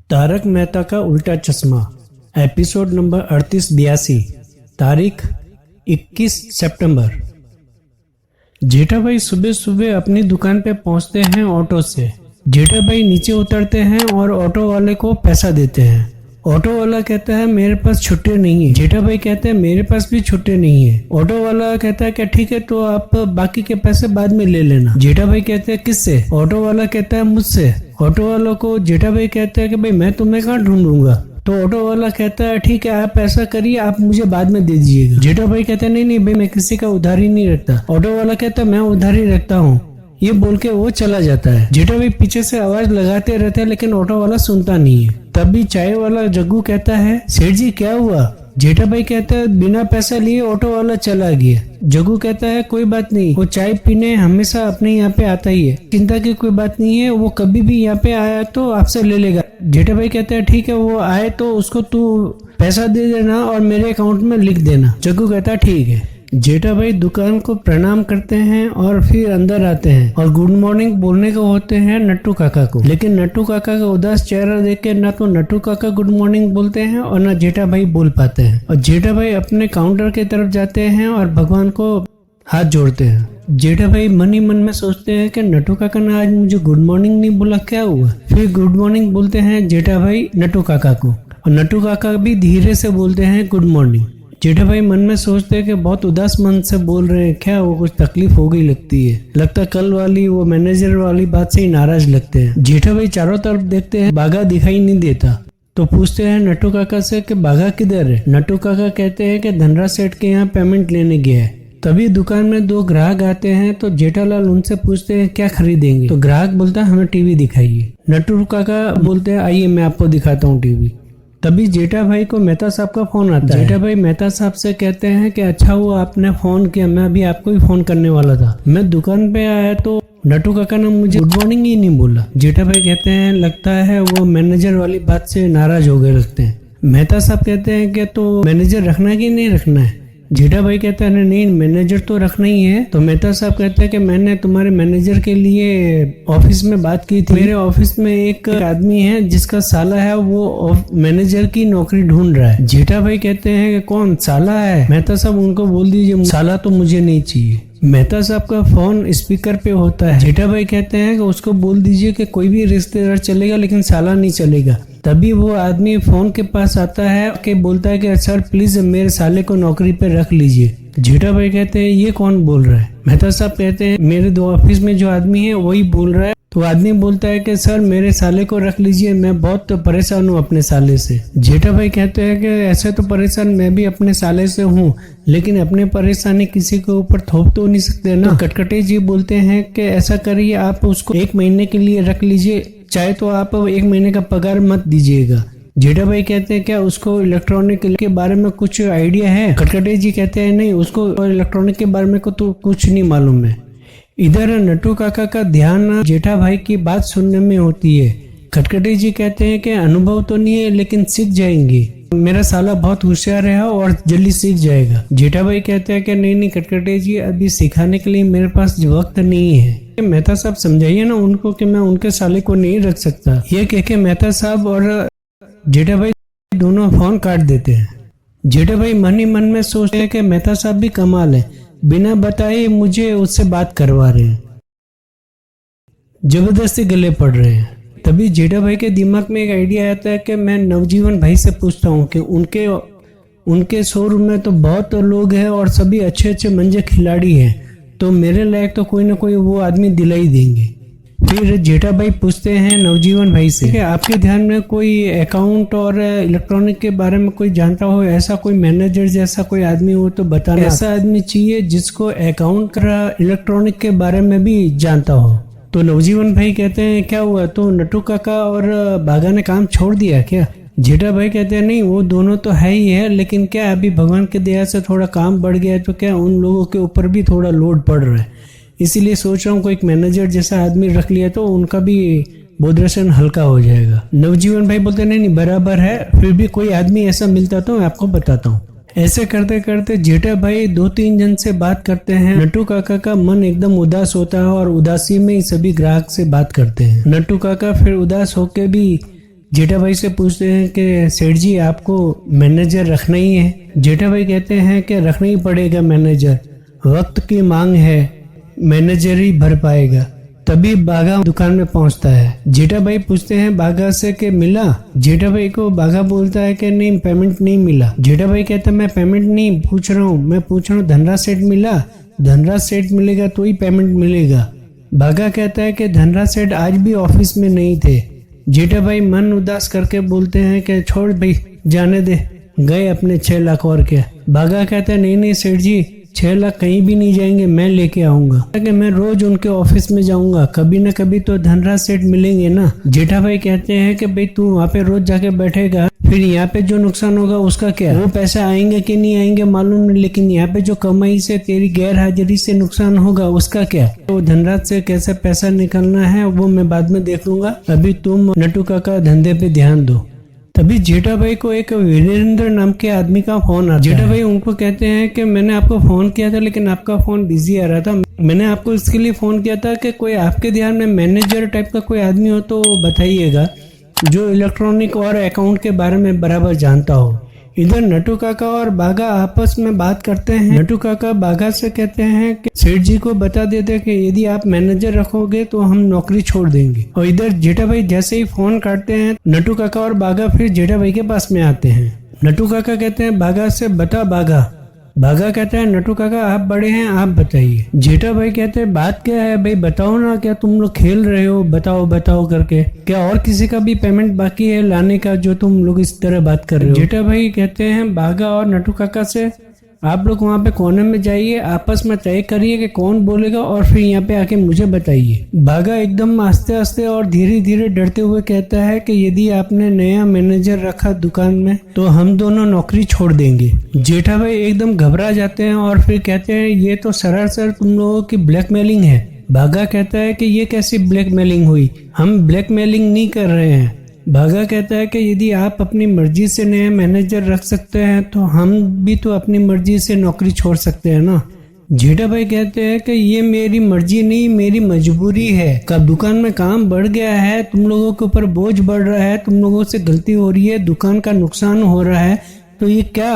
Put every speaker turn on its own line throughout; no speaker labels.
तारक मेहता का उल्टा चश्मा एपिसोड नंबर 3882 तारीख 21 सितंबर। जेठा भाई सुबह सुबह अपनी दुकान पे पहुंचते हैं ऑटो से। जेठा भाई नीचे उतरते हैं और ऑटो वाले को पैसा देते हैं। ऑटो वाला कहता है मेरे पास छुट्टी नहीं है। जेठा भाई कहते हैं मेरे पास भी छुट्टी नहीं है। ऑटो वाला कहता है कि ठीक है तो आप बाकी के पैसे बाद में ले लेना। जेठा भाई कहते हैं किससे? ऑटो वाला कहता है मुझसे। ऑटो वालों को जेठा भाई कहते हैं कि भाई मैं तुम्हें कहाँ ढूंढूंगा। तो ऑटो वाला कहता है ठीक है आप ऐसा करिए, आप मुझे बाद में दे दीजिएगा। जेठा भाई कहते हैं नहीं नहीं भाई मैं किसी का उधारी नहीं रखता। ऑटो वाला कहता है मैं उधारी रखता हूँ। ये बोल के वो चला जाता है। जेठा भाई पीछे से आवाज लगाते रहते हैं लेकिन ऑटो वाला सुनता नहीं है। तभी चाय वाला जग्गू कहता है सेठ जी क्या हुआ? जेठा भाई कहता है बिना पैसा लिए ऑटो वाला चला गया। जग्गू कहता है कोई बात नहीं, वो चाय पीने हमेशा अपने यहाँ पे आता ही है, चिंता की कोई बात नहीं है, वो कभी भी यहाँ पे आया तो आपसे ले लेगा। जेठा भाई कहता है ठीक है वो आए तो उसको तू पैसा दे देना और मेरे अकाउंट में लिख देना। जग्गू कहता है ठीक है। जेठा भाई दुकान को प्रणाम करते हैं और फिर अंदर आते हैं और गुड मॉर्निंग बोलने को होते हैं नट्टू काका को। लेकिन नट्टू काका का उदास चेहरा देख के ना तो नट्टू काका गुड मॉर्निंग बोलते हैं और ना जेठा भाई बोल पाते हैं। और जेठा भाई अपने काउंटर की तरफ जाते हैं और भगवान को हाथ जोड़ते हैं। जेठा भाई मन ही मन में सोचते हैं कि नट्टू काका ने आज मुझे गुड मॉर्निंग नहीं बोला, क्या हुआ? फिर गुड मॉर्निंग बोलते हैं जेठा भाई नट्टू काका को और नट्टू काका भी धीरे से बोलते हैं गुड मॉर्निंग। जेठा भाई मन में सोचते हैं कि बहुत उदास मन से बोल रहे हैं, क्या वो कुछ तकलीफ हो गई लगती है। लगता कल वाली वो मैनेजर वाली बात से ही नाराज लगते हैं। जेठा भाई चारों तरफ देखते हैं, बाघा दिखाई नहीं देता तो पूछते हैं नट्टू काका से कि बाघा किधर है। नट्टू काका कहते हैं कि धनराज सेठ के यहाँ पेमेंट लेने गया है। तभी दुकान में दो ग्राहक आते हैं तो जेठालाल उनसे पूछते हैं क्या खरीदेंगे। तो ग्राहक बोलता है हमें टीवी दिखाइए। नट्टू काका बोलते हैं आइए मैं आपको दिखाता हूँ टीवी। तभी जेठा भाई को मेहता साहब का फोन आता है। जेठा भाई मेहता साहब से कहते हैं कि अच्छा हुआ आपने फोन किया, मैं अभी आपको ही फोन करने वाला था। मैं दुकान पे आया तो नट्टू काका ने मुझे गुड मॉर्निंग ही नहीं बोला। जेठा भाई कहते हैं लगता है वो मैनेजर वाली बात से नाराज हो गए लगते हैं। मेहता साहब कहते हैं कि तो मैनेजर रखना है कि नहीं रखना है? जेठा भाई कहता है नहीं मैनेजर तो रखना ही है। तो मेहता साहब कहते हैं कि मैंने तुम्हारे मैनेजर के लिए ऑफिस में बात की थी। मेरे ऑफिस में एक आदमी है जिसका साला है, वो मैनेजर की नौकरी ढूंढ रहा है। जेठा भाई कहते हैं कि कौन साला है? मेहता साहब उनको बोल दीजिए साला तो मुझे नहीं चाहिए। मेहता साहब का फोन स्पीकर पे होता है। जेठा भाई कहते हैं कि उसको बोल दीजिए कि कोई भी रिश्तेदार चलेगा लेकिन साला नहीं चलेगा। तभी वो आदमी फोन के पास आता है कि बोलता है कि सर प्लीज मेरे साले को नौकरी पे रख लीजिए। जेठा भाई कहते हैं ये कौन बोल रहा है? मेहता साहब कहते हैं मेरे दो ऑफिस में जो आदमी है वही बोल रहा है। तो आदमी बोलता है कि सर मेरे साले को रख लीजिए, मैं बहुत परेशान हूँ अपने साले से। जेठा भाई कहते हैं कि ऐसे तो परेशान मैं भी अपने साले से हूँ लेकिन अपने परेशानी किसी के ऊपर थोप तो नहीं सकते ना। तो कटकटे जी बोलते हैं कि ऐसा करिए आप उसको 1 महीने के लिए रख लीजिए, चाहे तो आप 1 महीने का पगार मत दीजिएगा। जेठा भाई कहते हैं क्या उसको इलेक्ट्रॉनिक के बारे में कुछ आइडिया है? कटकटे जी कहते हैं नहीं उसको इलेक्ट्रॉनिक के बारे में को तो कुछ नहीं मालूम है। इधर नट्टू काका का ध्यान जेठा भाई की बात सुनने में होती है। खटखटे जी कहते हैं कि अनुभव तो नहीं है लेकिन सीख जाएंगे, मेरा साला बहुत होशियार है और जल्दी सीख जाएगा। जेठा भाई कहते हैं कि नहीं खटखटे जी अभी सिखाने के लिए मेरे पास वक्त नहीं है। मेहता साहब समझाइए ना उनको कि मैं उनके साले को नहीं रख सकता। ये कह के मेहता साहब और जेठा भाई दोनों फोन काट देते हैं। जेठा भाई मन ही मन में सोचते हैं कि मेहता साहब भी कमाल है, बिना बताए मुझे उससे बात करवा रहे हैं, जबरदस्ती गले पड़ रहे हैं। तभी जेठा भाई के दिमाग में एक आइडिया आता है कि मैं नवजीवन भाई से पूछता हूँ कि उनके शोरूम में तो बहुत लोग हैं और सभी अच्छे अच्छे मंजे खिलाड़ी हैं, तो मेरे लायक तो कोई ना कोई वो आदमी दिला ही देंगे। फिर जेठा भाई पूछते हैं नवजीवन भाई से कि आपके ध्यान में कोई अकाउंट और इलेक्ट्रॉनिक के बारे में कोई जानता हो, ऐसा कोई मैनेजर जैसा कोई आदमी हो तो बताना। ऐसा आदमी चाहिए जिसको अकाउंट और इलेक्ट्रॉनिक के बारे में भी जानता हो। तो नवजीवन भाई कहते हैं क्या हुआ, तो नट्टू काका और बाघा ने काम छोड़ दिया क्या? जेठा भाई कहते हैं नहीं वो दोनों तो है ही है लेकिन क्या अभी भगवान की दया से थोड़ा काम बढ़ गया है तो क्या उन लोगों के ऊपर भी थोड़ा लोड पड़ रहा है, इसीलिए सोच रहा हूँ कोई एक मैनेजर जैसा आदमी रख लिया तो उनका भी बोधरसन हल्का हो जाएगा। नवजीवन भाई बोलते नहीं बराबर है, फिर भी कोई आदमी ऐसा मिलता तो मैं आपको बताता हूँ। ऐसे करते करते जेठा भाई 2-3 जन से बात करते हैं। नट्टू काका का मन एकदम उदास होता है और उदासी में ही सभी ग्राहक से बात करते हैं। नट्टू काका फिर उदास होके भी जेठा भाई से पूछते हैं कि सेठ जी आपको मैनेजर रखना ही है। जेठा भाई कहते हैं कि रखना ही पड़ेगा मैनेजर, वक्त की मांग है, मैनेजर ही भर पाएगा। तभी बाघा दुकान में पहुंचता है। जेठा भाई पूछते हैं बाघा से कि मिला? जेठा भाई को बाघा बोलता है कि नहीं, पेमेंट नहीं मिला। जेठा भाई कहता है मैं पेमेंट नहीं पूछ रहा हूँ, मैं पूछ रहा हूँ धनराज सेठ मिला? धनराज सेठ मिलेगा तो ही पेमेंट मिलेगा। बाघा कहता है कि धनराज सेठ आज भी ऑफिस में नहीं थे। जेठा भाई मन उदास करके बोलते हैं कि छोड़ भाई, जाने दे, गए अपने 6 लाख और क्या। बाघा कहता है नहीं सेठ जी, 6 लाख कहीं भी नहीं जाएंगे, मैं लेके आऊंगा। कि मैं रोज उनके ऑफिस में जाऊंगा, कभी ना कभी तो धनराज सेठ मिलेंगे ना। जेठा भाई कहते हैं कि भाई तू वहाँ पे रोज जाके बैठेगा, फिर यहाँ पे जो नुकसान होगा उसका क्या? वो पैसा आएंगे कि नहीं आएंगे मालूम नहीं, लेकिन यहाँ पे जो कमाई से तेरी गैर हाजिरी से नुकसान होगा उसका क्या? तो धनराज से कैसे पैसा निकालना है वो मैं बाद में देख लूंगा, अभी तुम नटू काका धंधे पे ध्यान दो। तभी जेठा भाई को एक वीरेंद्र नाम के आदमी का फोन आता है। जेठा भाई उनको कहते हैं कि मैंने आपको फोन किया था लेकिन आपका फोन बिजी आ रहा था। मैंने आपको इसके लिए फोन किया था कि कोई आपके ध्यान में मैनेजर टाइप का कोई आदमी हो तो बताइएगा, जो इलेक्ट्रॉनिक और अकाउंट के बारे में बराबर जानता हो। इधर नटू काका और बाघा आपस में बात करते हैं। नटू काका बाघा से कहते हैं कि सेठ जी को बता देते हैं कि यदि आप मैनेजर रखोगे तो हम नौकरी छोड़ देंगे। और इधर जेठा भाई जैसे ही फोन काटते हैं, नटू काका और बाघा फिर जेठा भाई के पास में आते हैं। नटू काका कहते हैं बाघा से बता बाघा। बाघा कहता है नटू काका आप बड़े हैं, आप बताइए। जेठा भाई कहते हैं बात क्या है भाई, बताओ ना, क्या तुम लोग खेल रहे हो, बताओ बताओ करके, क्या और किसी का भी पेमेंट बाकी है लाने का जो तुम लोग इस तरह बात कर रहे हो? जेठा भाई कहते हैं बाघा और नटू काका से आप लोग वहाँ पे कोने में जाइए, आपस में तय करिए कि कौन बोलेगा और फिर यहाँ पे आके मुझे बताइए। बाघा एकदम आस्ते आस्ते और धीरे धीरे डरते हुए कहता है कि यदि आपने नया मैनेजर रखा दुकान में तो हम दोनों नौकरी छोड़ देंगे। जेठा भाई एकदम घबरा जाते हैं और फिर कहते हैं ये तो सरासर तुम लोगों की ब्लैकमेलिंग है। बाघा कहता है कि ये कैसी ब्लैकमेलिंग हुई, हम ब्लैकमेलिंग नहीं कर रहे हैं। बाघा कहता है कि यदि आप अपनी मर्जी से नया मैनेजर रख सकते हैं तो हम भी तो अपनी मर्जी से नौकरी छोड़ सकते हैं ना। जेठा भाई कहते हैं कि ये मेरी मर्जी नहीं, मेरी मजबूरी है। कब दुकान में काम बढ़ गया है, तुम लोगों के ऊपर बोझ बढ़ रहा है, तुम लोगों से गलती हो रही है, दुकान का नुकसान हो रहा है, तो ये क्या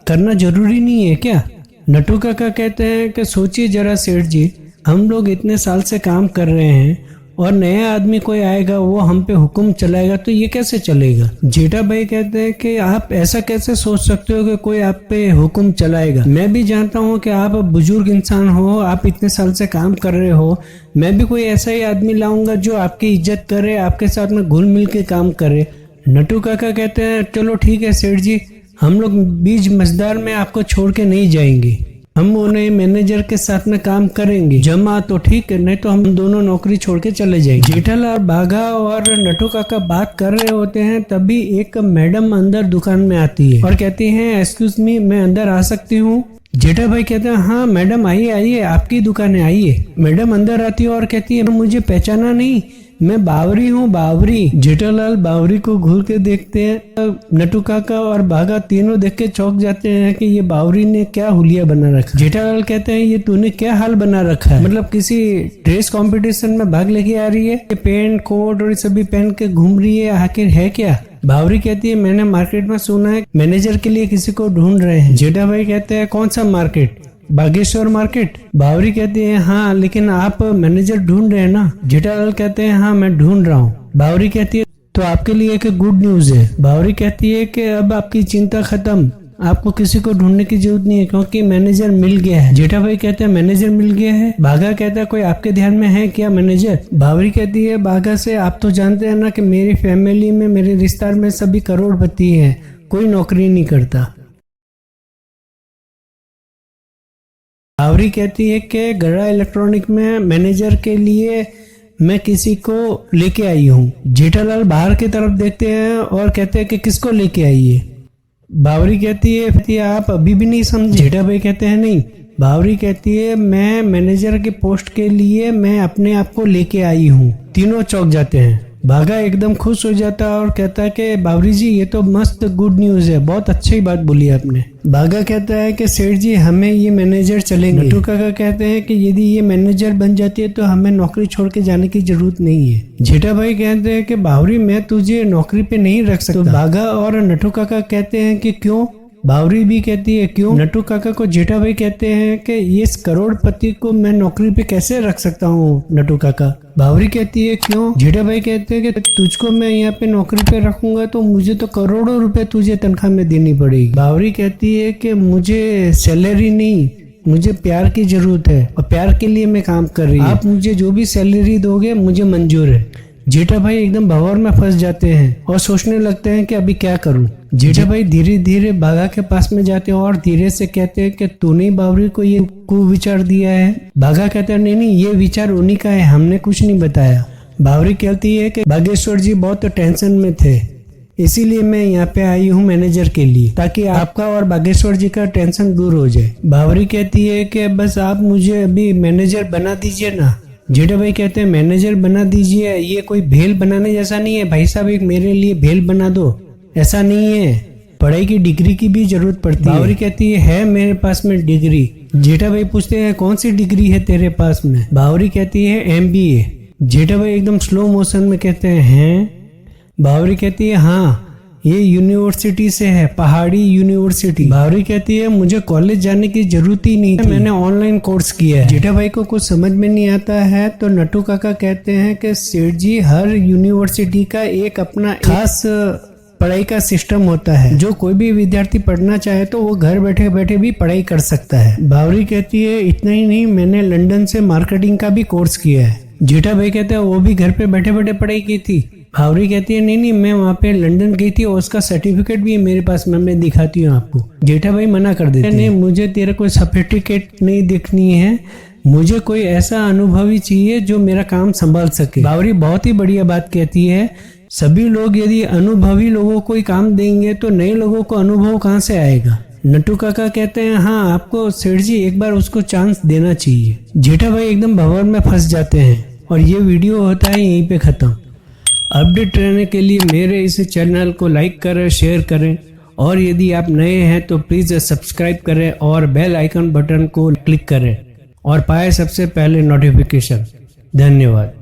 करना जरूरी नहीं है क्या? नटू काका कहते हैं कि सोचिए जरा सेठ जी, हम लोग इतने साल से काम कर रहे हैं और नया आदमी कोई आएगा वो हम पे हुक्म चलाएगा तो ये कैसे चलेगा? जेठा भाई कहते हैं कि आप ऐसा कैसे सोच सकते हो कि कोई आप पे हुक्म चलाएगा? मैं भी जानता हूँ कि आप बुजुर्ग इंसान हो, आप इतने साल से काम कर रहे हो, मैं भी कोई ऐसा ही आदमी लाऊंगा जो आपकी इज्जत करे, आपके साथ में घुल मिल के काम करे। नटू काका कहते हैं चलो ठीक है सेठ जी, हम लोग बीच मजदार में आपको छोड़ के नहीं जाएंगे, हम उन्हें मैनेजर के साथ में काम करेंगे, जमा तो ठीक है, नहीं तो हम दोनों नौकरी छोड़ के चले जाएंगे। जेठालाल बाघा और नटू काका बात कर रहे होते हैं, तभी एक मैडम अंदर दुकान में आती है और कहती है एक्सक्यूज मी, मैं अंदर आ सकती हूँ? जेठा भाई कहते हैं हाँ मैडम आइए आइए, आपकी दुकान है, आइए। मैडम अंदर आती है और कहती है मुझे पहचाना नहीं, मैं बावरी हूँ, बावरी। जेठालाल बावरी को घूर के देखते हैं। नटू काका और बाघा तीनों देख के चौंक जाते हैं कि ये बावरी ने क्या हुलिया बना रखा। जेठालाल कहते हैं ये तूने क्या हाल बना रखा है, मतलब किसी ड्रेस कंपटीशन में भाग लेके आ रही है, पेंट कोट और सभी पहन के घूम रही है, आखिर है क्या? बावरी कहती है मैंने मार्केट में सुना है मैनेजर के लिए किसी को ढूंढ रहे हैं। जेठा भाई कहते हैं कौन सा मार्केट? बागेश्वर मार्केट। बावरी कहती है हाँ, लेकिन आप मैनेजर ढूंढ रहे हैं ना? जेठालाल कहते हैं हाँ मैं ढूंढ रहा हूँ। बावरी कहती है तो आपके लिए एक गुड न्यूज है। बावरी कहती है कि अब आपकी चिंता खत्म, आपको किसी को ढूंढने की जरूरत नहीं है क्योंकि मैनेजर मिल गया है। जेठा भाई कहते हैं मैनेजर मिल गया है? बाघा कहता है कोई आपके ध्यान में है क्या मैनेजर? बावरी कहती है बाघा से आप तो जानते हैं ना कि मेरी फैमिली में, मेरे रिश्तेदार में सभी करोड़पति है, कोई नौकरी नहीं करता। बावरी कहती है कि गड़ा इलेक्ट्रॉनिक में मैनेजर के लिए मैं किसी को लेके आई हूँ। जेठालाल बाहर की तरफ देखते हैं और कहते हैं कि किसको लेके आई है? बावरी कहती है आप अभी भी नहीं समझे? जेठा भाई कहते हैं नहीं। बावरी कहती है मैं मैनेजर के पोस्ट के लिए मैं अपने आप को लेके आई हूँ। तीनों चौंक जाते हैं। भागा एकदम खुश हो जाता है और कहता है कि बावरी जी ये तो मस्त गुड न्यूज है, बहुत अच्छी बात बोली आपने। भागा कहता है कि सेठ जी हमें ये मैनेजर चलेंगे। नट्टू काका कहते हैं कि यदि ये मैनेजर बन जाती है तो हमें नौकरी छोड़ के जाने की जरूरत नहीं है। जेठा भाई कहते हैं कि बावरी मैं तुझे नौकरी पे नहीं रख सकता। तो भागा और नट्टू काका कहते हैं कि क्यों? बावरी भी कहती है क्यों? नट्टू काका को जेठा भाई कहते हैं कि इस करोड़पति को मैं नौकरी पे कैसे रख सकता हूँ नट्टू काका। बावरी कहती है क्यों? जेठा भाई कहते हैं कि तुझको मैं यहाँ पे नौकरी पे रखूंगा तो मुझे तो करोड़ों रुपए तुझे तनख्वाह में देनी पड़ेगी। बावरी कहती है कि मुझे सैलरी नहीं, मुझे प्यार की जरूरत है और प्यार के लिए मैं काम कर रही हूँ। आप मुझे जो भी सैलरी दोगे मुझे मंजूर है। जेठा भाई एकदम भंवर में फंस जाते हैं और सोचने लगते हैं कि अभी क्या करूं। जेठा भाई धीरे धीरे भागा के पास में जाते हैं और धीरे से कहते हैं कि तूने बावरी को ये कुविचार दिया है। भागा कहता है नहीं ये विचार उन्हीं का है, हमने कुछ नहीं बताया। बावरी कहती है कि बागेश्वर जी बहुत टेंशन में थे, इसीलिए मैं यहाँ पे आई हूँ मैनेजर के लिए, ताकि आपका और बागेश्वर जी का टेंशन दूर हो जाए। बावरी कहती है कि बस आप मुझे अभी मैनेजर बना दीजिए ना। जेठा भाई कहते हैं मैनेजर बना दीजिए, ये कोई भेल बनाने जैसा नहीं है भाई साहब, एक मेरे लिए भेल बना दो, ऐसा नहीं है, पढ़ाई की डिग्री की भी जरूरत पड़ती है। बावरी कहती है मेरे पास में डिग्री। जेठा भाई पूछते हैं कौन सी डिग्री है तेरे पास में? बावरी कहती है MBA। जेठा भाई एकदम स्लो मोशन में कहते हैं बावरी कहती है हाँ ये यूनिवर्सिटी से है, पहाड़ी यूनिवर्सिटी। बावरी कहती है मुझे कॉलेज जाने की जरूरत ही नहीं थी, मैंने ऑनलाइन कोर्स किया है। जेठा भाई को कुछ समझ में नहीं आता है तो नट्टू काका कहते हैं कि सेठ जी हर यूनिवर्सिटी का एक अपना खास पढ़ाई का सिस्टम होता है, जो कोई भी विद्यार्थी पढ़ना चाहे तो वो घर बैठे बैठे भी पढ़ाई कर सकता है। बावरी कहती है इतना ही नहीं, मैंने लंदन से मार्केटिंग का भी कोर्स किया है। जेठा भाई कहते हैं वो भी घर पे बैठे बैठे पढ़ाई की थी। बावरी कहती है नहीं मैं वहाँ पे लंदन गई थी और उसका सर्टिफिकेट भी है मेरे पास में, मैं दिखाती हूँ आपको। जेठा भाई मना कर देते हैं नहीं मुझे तेरा कोई सर्टिफिकेट नहीं दिखनी है, मुझे कोई ऐसा अनुभवी चाहिए जो मेरा काम संभाल सके। बावरी बहुत ही बढ़िया बात कहती है, सभी लोग यदि अनुभवी लोगों को ही काम देंगे तो नए लोगों को अनुभव कहाँ से आएगा। नट्टू काका कहते हैं हाँ आपको सेठ जी एक बार उसको चांस देना चाहिए। जेठा भाई एकदम भंवर में फंस जाते हैं और ये वीडियो होता है यहीं पे खत्म। अपडेट रहने के लिए मेरे इस चैनल को लाइक करें, शेयर करें और यदि आप नए हैं तो प्लीज़ सब्सक्राइब करें और बेल आइकन बटन को क्लिक करें और पाए सबसे पहले नोटिफिकेशन। धन्यवाद।